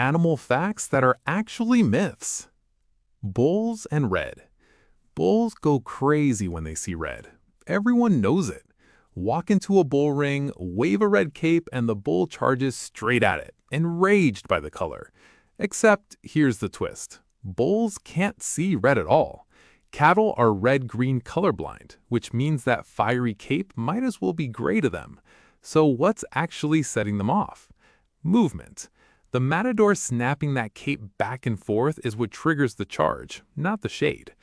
animal facts that are actually myths. Bulls and red. Bulls go crazy when they see red. Everyone knows it. Walk into a bull ring, wave a red cape, and the bull charges straight at it, enraged by the color. Except, here's the twist. Bulls can't see red at all. Cattle are red-green colorblind, which means that fiery cape might as well be gray to them. So what's actually setting them off? Movement. The matador snapping that cape back and forth is what triggers the charge, not the shade.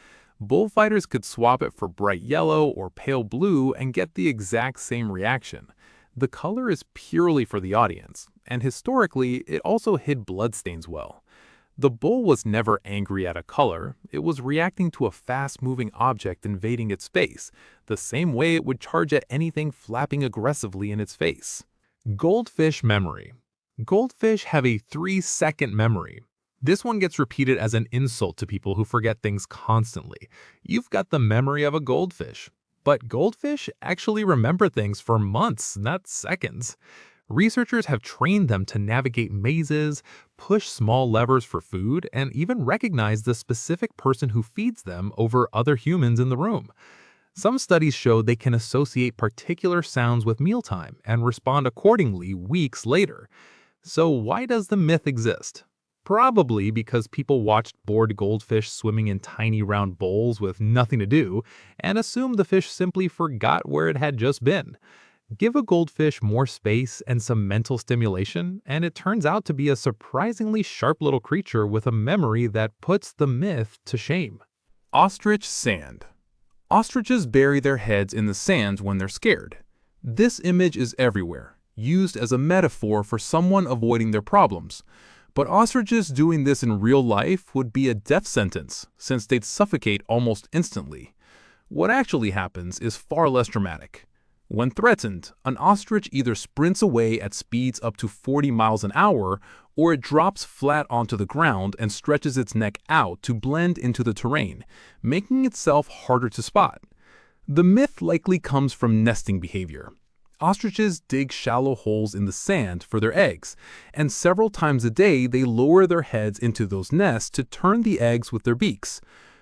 Bullfighters could swap it for bright yellow or pale blue and get the exact same reaction. The color is purely for the audience, and historically, it also hid bloodstains well. The bull was never angry at a color, it was reacting to a fast-moving object invading its space, the same way it would charge at anything flapping aggressively in its face. Goldfish memory. Goldfish have a 3-second memory. This one gets repeated as an insult to people who forget things constantly. You've got the memory of a goldfish. But goldfish actually remember things for months, not seconds. Researchers have trained them to navigate mazes, push small levers for food, and even recognize the specific person who feeds them over other humans in the room. Some studies show they can associate particular sounds with mealtime and respond accordingly weeks later. So why does the myth exist? Probably because people watched bored goldfish swimming in tiny round bowls with nothing to do and assumed the fish simply forgot where it had just been. Give a goldfish more space and some mental stimulation, and it turns out to be a surprisingly sharp little creature with a memory that puts the myth to shame. Ostrich sand. Ostriches bury their heads in the sand when they're scared. This image is everywhere, used as a metaphor for someone avoiding their problems. But ostriches doing this in real life would be a death sentence, since they'd suffocate almost instantly. What actually happens is far less dramatic. When threatened, an ostrich either sprints away at speeds up to 40 miles an hour, or it drops flat onto the ground and stretches its neck out to blend into the terrain, making itself harder to spot. The myth likely comes from nesting behavior. Ostriches dig shallow holes in the sand for their eggs, and several times a day they lower their heads into those nests to turn the eggs with their beaks.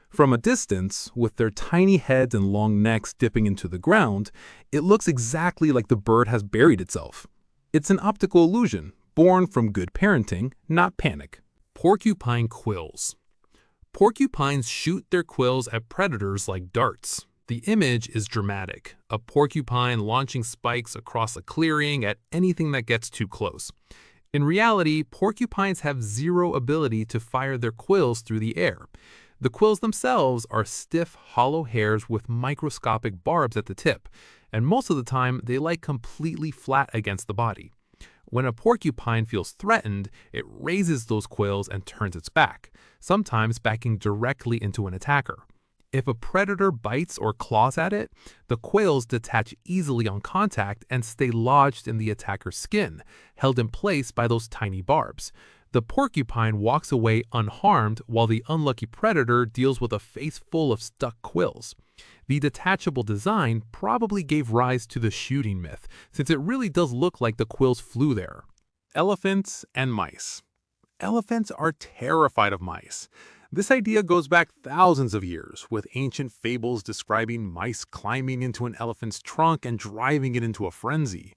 From a distance, with their tiny heads and long necks dipping into the ground, it looks exactly like the bird has buried itself. It's an optical illusion, born from good parenting, not panic. Porcupine quills. Porcupines shoot their quills at predators like darts. The image is dramatic, a porcupine launching spikes across a clearing at anything that gets too close. In reality, porcupines have zero ability to fire their quills through the air. The quills themselves are stiff, hollow hairs with microscopic barbs at the tip, and most of the time they lie completely flat against the body. When a porcupine feels threatened, it raises those quills and turns its back, sometimes backing directly into an attacker. If a predator bites or claws at it, the quills detach easily on contact and stay lodged in the attacker's skin, held in place by those tiny barbs. The porcupine walks away unharmed while the unlucky predator deals with a face full of stuck quills. The detachable design probably gave rise to the shooting myth, since it really does look like the quills flew there. Elephants and mice. Elephants are terrified of mice. This idea goes back thousands of years, with ancient fables describing mice climbing into an elephant's trunk and driving it into a frenzy.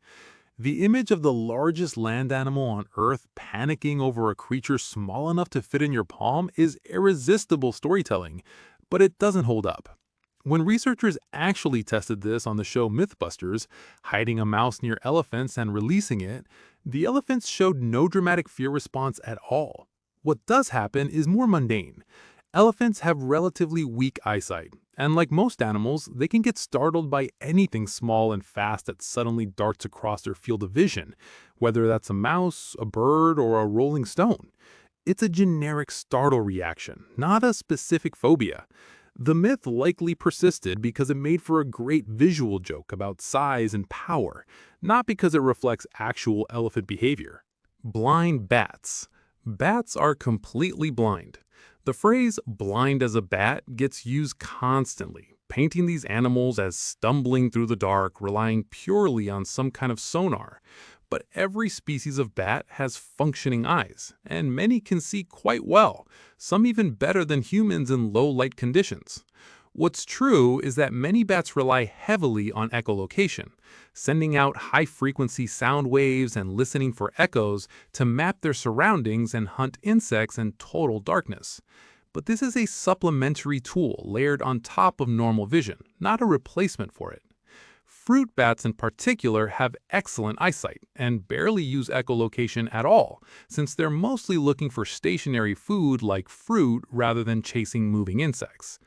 The image of the largest land animal on Earth panicking over a creature small enough to fit in your palm is irresistible storytelling, but it doesn't hold up. When researchers actually tested this on the show Mythbusters, hiding a mouse near elephants and releasing it, the elephants showed no dramatic fear response at all. What does happen is more mundane. Elephants have relatively weak eyesight, and like most animals, they can get startled by anything small and fast that suddenly darts across their field of vision, whether that's a mouse, a bird, or a rolling stone. It's a generic startle reaction, not a specific phobia. The myth likely persisted because it made for a great visual joke about size and power, not because it reflects actual elephant behavior. Blind bats. Bats are completely blind. The phrase blind as a bat gets used constantly, painting these animals as stumbling through the dark, relying purely on some kind of sonar. But every species of bat has functioning eyes, and many can see quite well, some even better than humans in low light conditions. What's true is that many bats rely heavily on echolocation, sending out high-frequency sound waves and listening for echoes to map their surroundings and hunt insects in total darkness. But this is a supplementary tool layered on top of normal vision, not a replacement for it. Fruit bats in particular have excellent eyesight and barely use echolocation at all, since they're mostly looking for stationary food like fruit rather than chasing moving insects.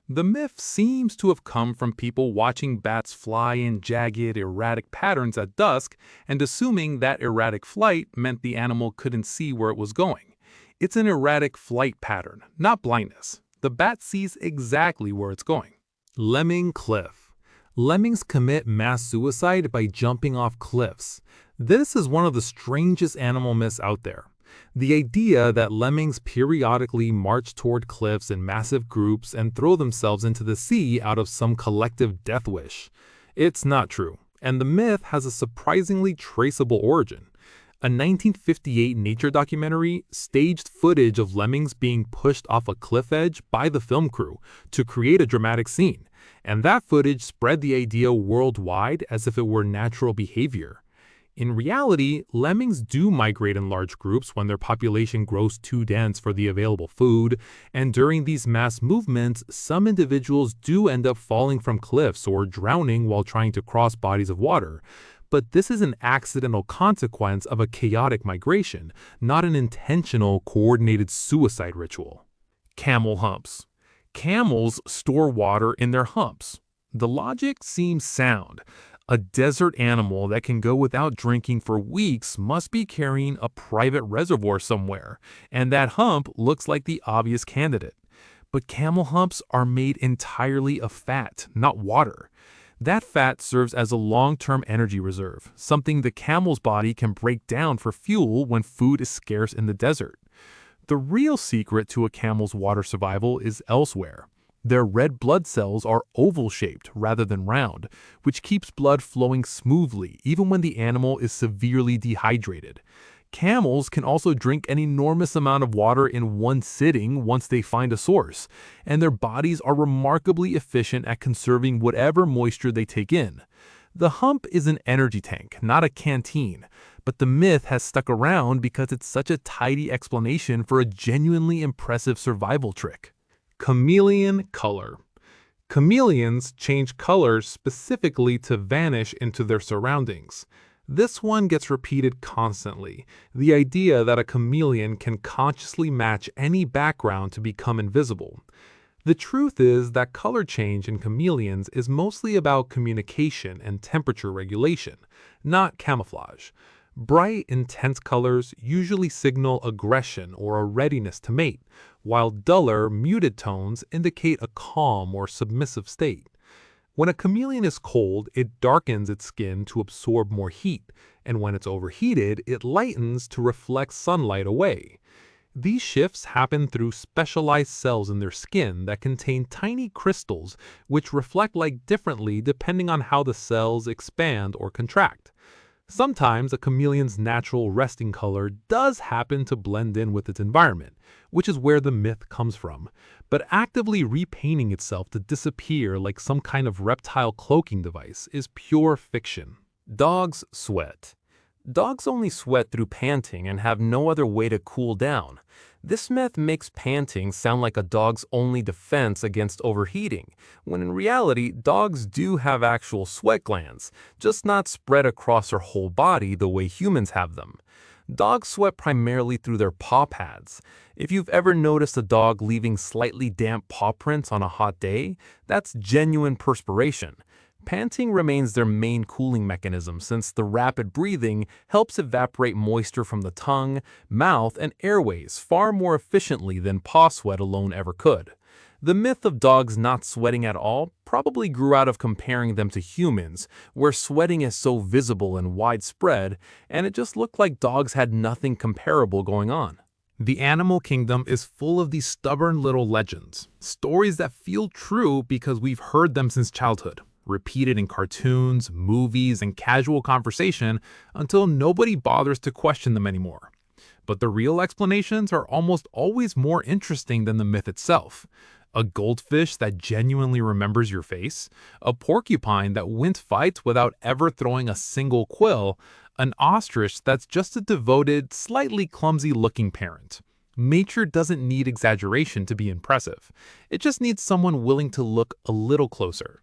The myth seems to have come from people watching bats fly in jagged, erratic patterns at dusk and assuming that erratic flight meant the animal couldn't see where it was going. It's an erratic flight pattern, not blindness. The bat sees exactly where it's going. Lemming cliff. Lemmings commit mass suicide by jumping off cliffs. This is one of the strangest animal myths out there. The idea that lemmings periodically march toward cliffs in massive groups and throw themselves into the sea out of some collective death wish. It's not true, and the myth has a surprisingly traceable origin. A 1958 Nature documentary staged footage of lemmings being pushed off a cliff edge by the film crew to create a dramatic scene, and that footage spread the idea worldwide as if it were natural behavior. In reality, lemmings do migrate in large groups when their population grows too dense for the available food, and during these mass movements, some individuals do end up falling from cliffs or drowning while trying to cross bodies of water. But this is an accidental consequence of a chaotic migration, not an intentional, coordinated suicide ritual. Camel humps. Camels store water in their humps. The logic seems sound. A desert animal that can go without drinking for weeks must be carrying a private reservoir somewhere, and that hump looks like the obvious candidate. But camel humps are made entirely of fat, not water. That fat serves as a long-term energy reserve, something the camel's body can break down for fuel when food is scarce in the desert. The real secret to a camel's water survival is elsewhere. Their red blood cells are oval-shaped rather than round, which keeps blood flowing smoothly even when the animal is severely dehydrated. Camels can also drink an enormous amount of water in one sitting once they find a source, and their bodies are remarkably efficient at conserving whatever moisture they take in. The hump is an energy tank, not a canteen, but the myth has stuck around because it's such a tidy explanation for a genuinely impressive survival trick. Chameleon color. Chameleons change colors specifically to vanish into their surroundings. This one gets repeated constantly, the idea that a chameleon can consciously match any background to become invisible. The truth is that color change in chameleons is mostly about communication and temperature regulation, not camouflage. Bright, intense colors usually signal aggression or a readiness to mate, while duller, muted tones indicate a calm or submissive state. When a chameleon is cold, it darkens its skin to absorb more heat, and when it's overheated, it lightens to reflect sunlight away. These shifts happen through specialized cells in their skin that contain tiny crystals which reflect light differently depending on how the cells expand or contract. Sometimes a chameleon's natural resting color does happen to blend in with its environment, which is where the myth comes from, but actively repainting itself to disappear like some kind of reptile cloaking device is pure fiction. Dogs sweat. Dogs only sweat through panting and have no other way to cool down. This myth makes panting sound like a dog's only defense against overheating, when in reality, dogs do have actual sweat glands, just not spread across their whole body the way humans have them. Dogs sweat primarily through their paw pads. If you've ever noticed a dog leaving slightly damp paw prints on a hot day, that's genuine perspiration. Panting remains their main cooling mechanism since the rapid breathing helps evaporate moisture from the tongue, mouth, and airways far more efficiently than paw sweat alone ever could. The myth of dogs not sweating at all probably grew out of comparing them to humans, where sweating is so visible and widespread, and it just looked like dogs had nothing comparable going on. The animal kingdom is full of these stubborn little legends, stories that feel true because we've heard them since childhood. repeated in cartoons, movies, and casual conversation until nobody bothers to question them anymore. But the real explanations are almost always more interesting than the myth itself. A goldfish that genuinely remembers your face, a porcupine that wins fights without ever throwing a single quill, an ostrich that's just a devoted, slightly clumsy-looking parent. Nature doesn't need exaggeration to be impressive. It just needs someone willing to look a little closer.